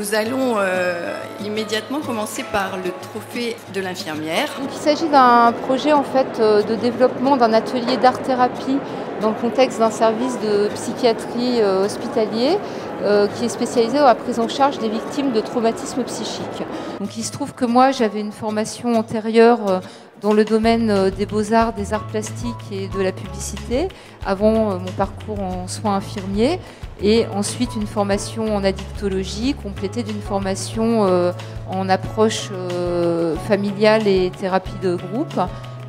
Nous allons immédiatement commencer par le trophée de l'infirmière. Donc, il s'agit d'un projet en fait, de développement d'un atelier d'art-thérapie dans le contexte d'un service de psychiatrie hospitalier qui est spécialisé dans la prise en charge des victimes de traumatismes psychiques. Donc, il se trouve que moi j'avais une formation antérieure dans le domaine des beaux-arts, des arts plastiques et de la publicité, avant mon parcours en soins infirmiers, et ensuite une formation en addictologie, complétée d'une formation en approche familiale et thérapie de groupe,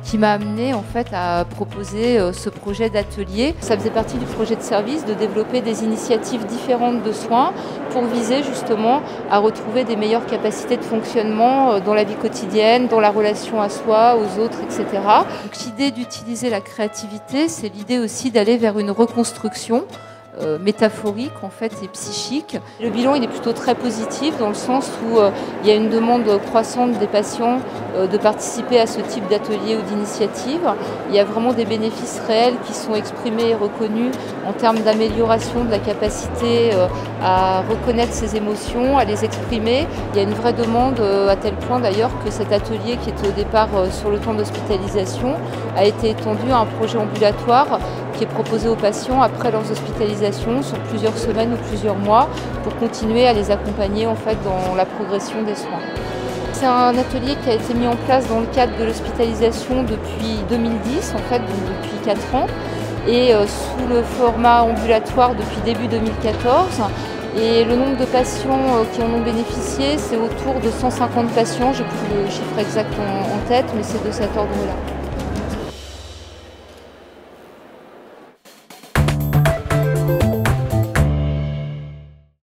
qui m'a amené en fait à proposer ce projet d'atelier. Ça faisait partie du projet de service de développer des initiatives différentes de soins pour viser justement à retrouver des meilleures capacités de fonctionnement dans la vie quotidienne, dans la relation à soi, aux autres, etc. Donc l'idée d'utiliser la créativité, c'est l'idée aussi d'aller vers une reconstruction métaphorique en fait et psychique. Le bilan il est plutôt très positif dans le sens où il y a une demande croissante des patients de participer à ce type d'atelier ou d'initiative. Il y a vraiment des bénéfices réels qui sont exprimés et reconnus en termes d'amélioration de la capacité à reconnaître ses émotions, à les exprimer. Il y a une vraie demande à tel point d'ailleurs que cet atelier qui était au départ sur le temps d'hospitalisation a été étendu à un projet ambulatoire qui est proposé aux patients après leurs hospitalisations sur plusieurs semaines ou plusieurs mois pour continuer à les accompagner en fait dans la progression des soins. C'est un atelier qui a été mis en place dans le cadre de l'hospitalisation depuis 2010, en fait, donc depuis 4 ans, et sous le format ambulatoire depuis début 2014. Et le nombre de patients qui en ont bénéficié, c'est autour de 150 patients, j'ai plus le chiffre exact en tête, mais c'est de cet ordre-là.